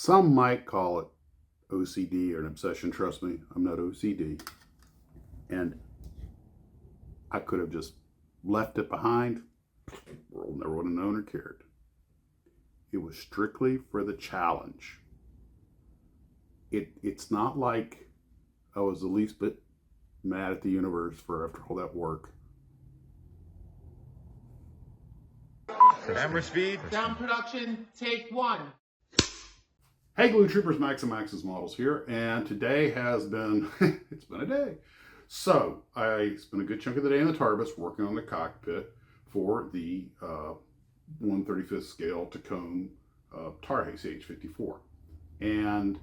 Some might call it OCD or an obsession. Trust me, I'm not OCD. And I could have just left it behind. The world never would have known or cared. It was strictly for the challenge. It's not like I was the least bit mad at the universe for after all that work. Camera speed. Sound production, take one. Hey Glue Troopers, Max and Max's Models here, and today has been, it's been a day. So, I spent a good chunk of the day in the Tarbus working on the cockpit for the 1/35th scale Tacoma Tarhe CH-54. And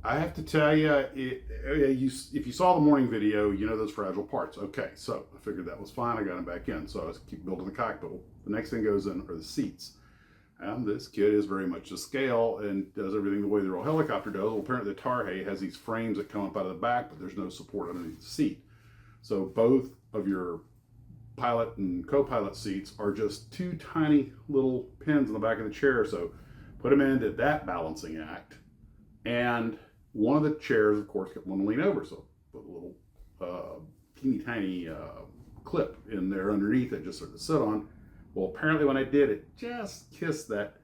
I have to tell you, if you saw the morning video, you know those fragile parts. Okay, so I figured that was fine. I got them back in, so I was keep building the cockpit. Well, the next thing goes in are the seats. And this kit is very much to scale and does everything the way the real helicopter does. Well, apparently the Tarhe has these frames that come up out of the back, but there's no support underneath the seat. So both of your pilot and co-pilot seats are just two tiny little pins in the back of the chair. So put them in, did that balancing act. And one of the chairs, of course, got one to lean over. So put a little teeny tiny clip in there underneath it just sort of sit on. Well, apparently when I did it, just kissed that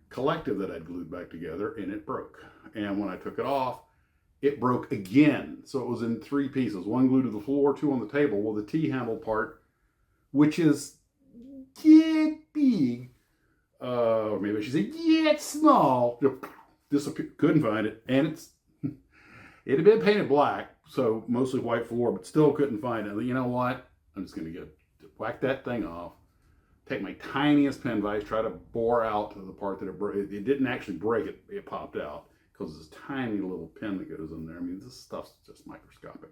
collective that I'd glued back together and it broke. And when I took it off, it broke again. So it was in three pieces, one glued to the floor, two on the table. Well, the T-handle part, which is big, or maybe I should say, it's small, disappeared, couldn't find it. And it had been painted black, so mostly white floor, but still couldn't find it. You know what? I'm just gonna whack that thing off. Take my tiniest pen vise, try to bore out the part that it broke. It didn't actually break it, it popped out because this tiny little pin that goes in there. I mean, this stuff's just microscopic.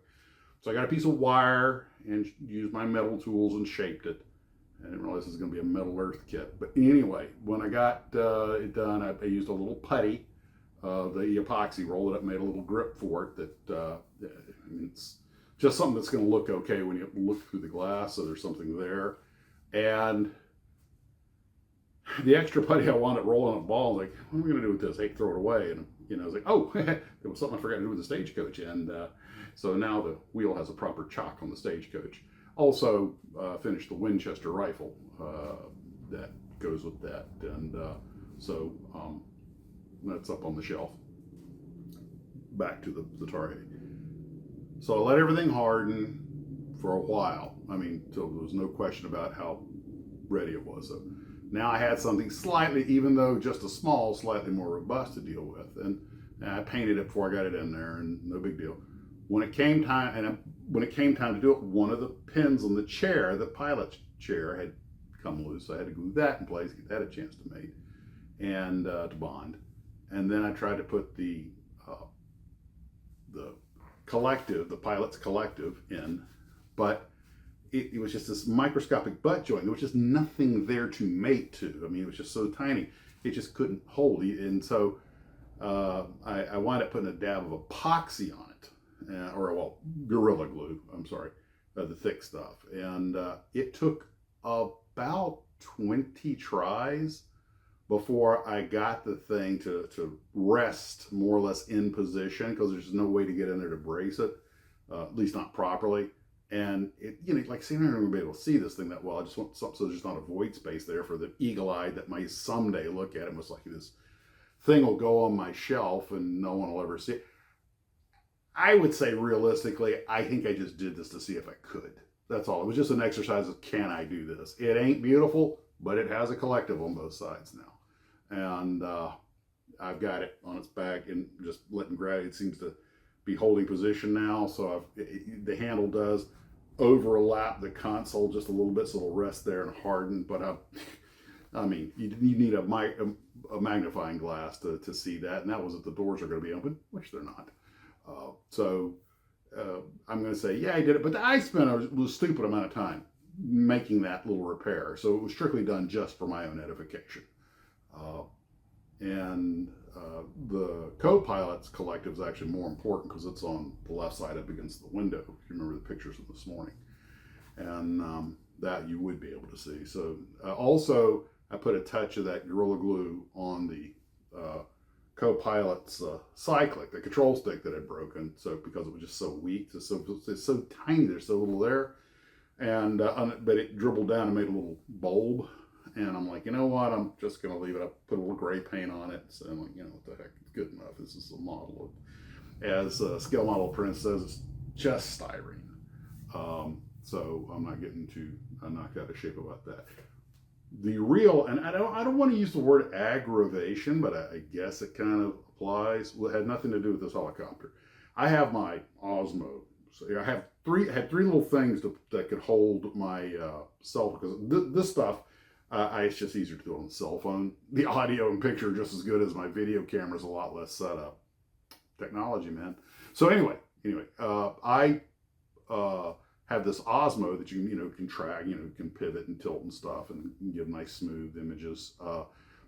So I got a piece of wire and used my metal tools and shaped it. I didn't realize this was going to be a metal earth kit. But anyway, when I got it done, I used a little putty, the epoxy, rolled it up, made a little grip for it that, I mean, it's just something that's going to look okay when you look through the glass, so there's something there. And the extra putty, I wound up rolling a ball. I was like, what am I going to do with this? I hate to throw it away. And, I was like, oh, there was something I forgot to do with the stagecoach. And so now the wheel has a proper chock on the stagecoach. Also, finished the Winchester rifle that goes with that. And so that's up on the shelf. Back to the Tarhe. So I let everything harden for a while. I mean, so there was no question about how ready it was. So now I had something slightly, even though just a small, slightly more robust to deal with. And I painted it before I got it in there, and no big deal. When it came time, to do it, one of the pins on the chair, the pilot's chair, had come loose. So I had to glue that in place, get that a chance to mate, and to bond. And then I tried to put the collective, the pilot's collective in, but it was just this microscopic butt joint. There was just nothing there to mate to. I mean, it was just so tiny, it just couldn't hold. And so I wound up putting a dab of epoxy on it, or Gorilla Glue, I'm sorry, the thick stuff. And it took about 20 tries before I got the thing to rest more or less in position, because there's no way to get in there to brace it, at least not properly. And like I say, I'm not going to be able to see this thing that well. I just want something so there's not a void space there for the eagle eye that might someday look at it. Most likely this thing will go on my shelf and no one will ever see it. I would say realistically, I think I just did this to see if I could. That's all. It was just an exercise of, can I do this? It ain't beautiful, but it has a collective on both sides now. And I've got it on its back and just letting gravity. It seems to be holding position now. So the handle does overlap the console just a little bit, so it'll rest there and harden. But I mean, you need a magnifying glass to see that, and that was if the doors are going to be open, which they're not. I'm going to say, yeah, I did it, but I spent a stupid amount of time making that little repair. So it was strictly done just for my own edification. The co-pilot's collective is actually more important because it's on the left side up against the window, if you remember the pictures from this morning. And that you would be able to see. So also, I put a touch of that Gorilla Glue on the co-pilot's cyclic, the control stick that had broken. So because it was just so weak, it's so tiny, there's so little there, and but it dribbled down and made a little bulb. And I'm like, you know what? I'm just gonna leave it up, put a little gray paint on it. So I'm like, you know what the heck, it's good enough. This is a model of, as Scale Model Prince says, it's just styrene. So I'm not getting too knocked out of shape about that. The real, and I don't want to use the word aggravation, but I guess it kind of applies. Well, it had nothing to do with this helicopter. I have my Osmo. So I had three little things that could hold my cell phone, because this stuff, it's just easier to do on the cell phone. The audio and picture are just as good as my video camera, is a lot less setup. Technology, man. So anyway, I have this Osmo that you can track, can pivot and tilt and stuff, and give nice smooth images,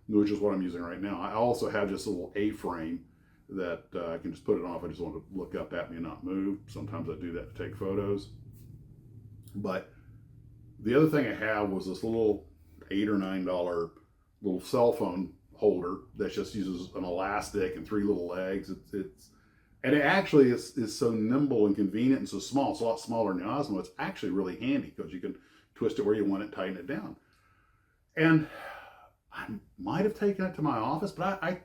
which is what I'm using right now. I also have just a little A-frame that I can just put it on if I just want to look up at me and not move. Sometimes I do that to take photos. But the other thing I have was this little $8 or $9 little cell phone holder that just uses an elastic and 3 little legs. And it actually is so nimble and convenient and so small. It's a lot smaller than the Osmo. It's actually really handy because you can twist it where you want it, tighten it down. And I might have taken it to my office, but I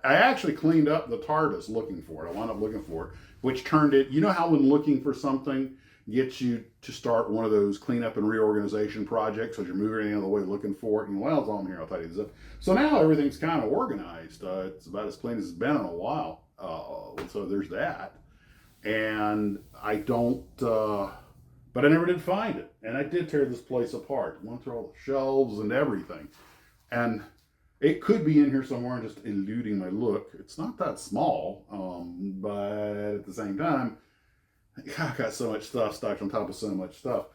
actually cleaned up the TARDIS looking for it. I wound up looking for it, which turned it, you know how when looking for something gets you to start one of those cleanup and reorganization projects as you're moving any other way looking for it, and well, it's all here, I'll tidy this up. So now everything's kind of organized. It's about as clean as it's been in a while. So there's that. And I don't, but I never did find it. And I did tear this place apart. Went through all the shelves and everything. And it could be in here somewhere and just eluding my look. It's not that small, but at the same time, I got so much stuff stacked on top of so much stuff.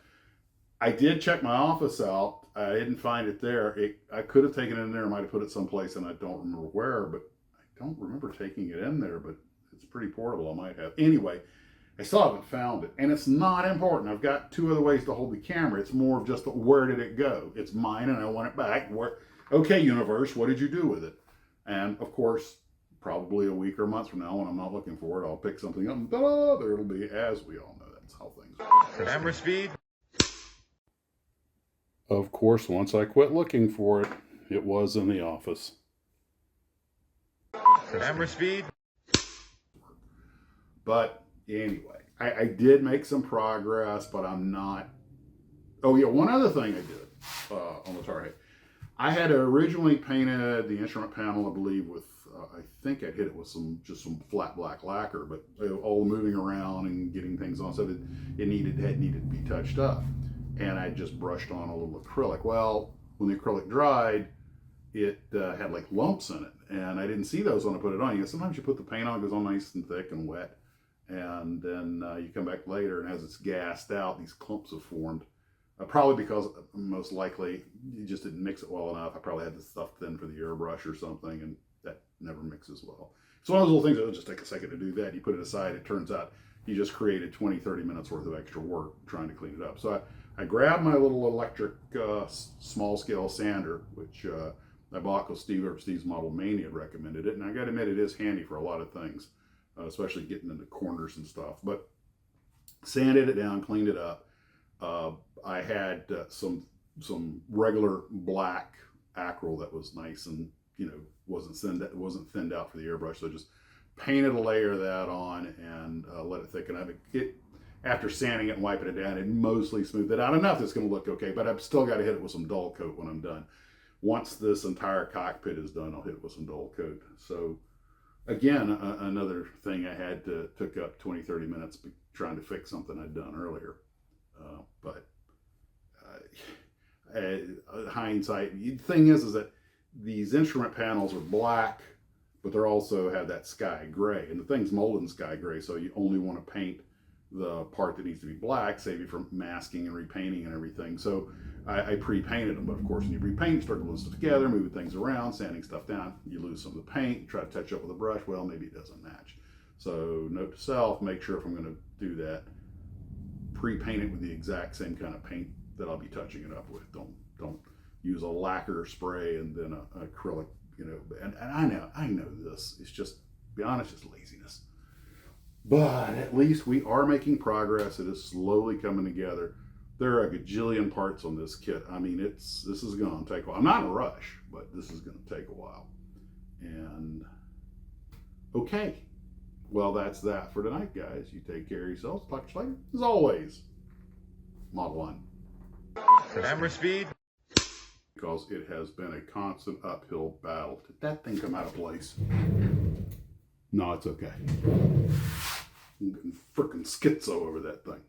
I did check my office out. I didn't find it there. I could have taken it in there. I might have put it someplace, and I don't remember where, but I don't remember taking it in there, but it's pretty portable. I might have. Anyway, I still haven't found it, and it's not important. I've got 2 other ways to hold the camera. It's more of just where did it go? It's mine, and I want it back. Okay, universe, what did you do with it? And of course, probably a week or a month from now, when I'm not looking for it, I'll pick something up, and ta-da, there it'll be. As we all know, that's how things are. Camera speed. Of course, once I quit looking for it, it was in the office. Camera speed. But anyway, I did make some progress, but I'm not. Oh yeah, one other thing I did on the Tarhe. I had originally painted the instrument panel, I believe, with I think I hit it with some flat black lacquer, but all moving around and getting things on, so that it needed to be touched up. And I just brushed on a little acrylic. Well, when the acrylic dried, it had like lumps in it, and I didn't see those when I put it on. Sometimes you put the paint on, it goes on nice and thick and wet, and then you come back later, and as it's gassed out, these clumps have formed. Probably because most likely you just didn't mix it well enough. I probably had the stuff thin for the airbrush or something, and that never mixes well. It's one of those little things that will just take a second to do that. You put it aside, it turns out you just created 20-30 minutes worth of extra work trying to clean it up. So I grabbed my little electric small scale sander, which I bought because Steve's Model Mania had recommended it, and I got to admit it is handy for a lot of things, especially getting into corners and stuff. But sanded it down, cleaned it up. I had some regular black acryl that was nice and wasn't thinned out for the airbrush, so just painted a layer of that on and let it thicken up. After sanding it and wiping it down, it mostly smoothed it out enough that's going to look okay, but I've still got to hit it with some dull coat when I'm done. Once this entire cockpit is done, I'll hit it with some dull coat. So again, another thing I had took up 20-30 minutes trying to fix something I'd done earlier. But hindsight, the thing is that these instrument panels are black, but they also have that sky gray, and the thing's molded in sky gray, so you only want to paint the part that needs to be black, save you from masking and repainting and everything. So I pre-painted them, but of course when you repaint, you start gluing stuff together, moving things around, sanding stuff down, you lose some of the paint, you try to touch up with a brush, well, maybe it doesn't match. So note to self, make sure if I'm going to do that, pre-paint it with the exact same kind of paint that I'll be touching it up with. Don't use a lacquer spray and then an acrylic and I know this. It's just, to be honest, just laziness. But at least we are making progress. It is slowly coming together. There are a gajillion parts on this kit. I mean, this is going to take a while. I'm not in a rush, but this is going to take a while. And okay. Well, that's that for tonight, guys. You take care of yourselves. Talk to you later. As always, Model 1. Camera speed. Because it has been a constant uphill battle. Did that thing come out of place? No, it's okay. I'm getting freaking schizo over that thing.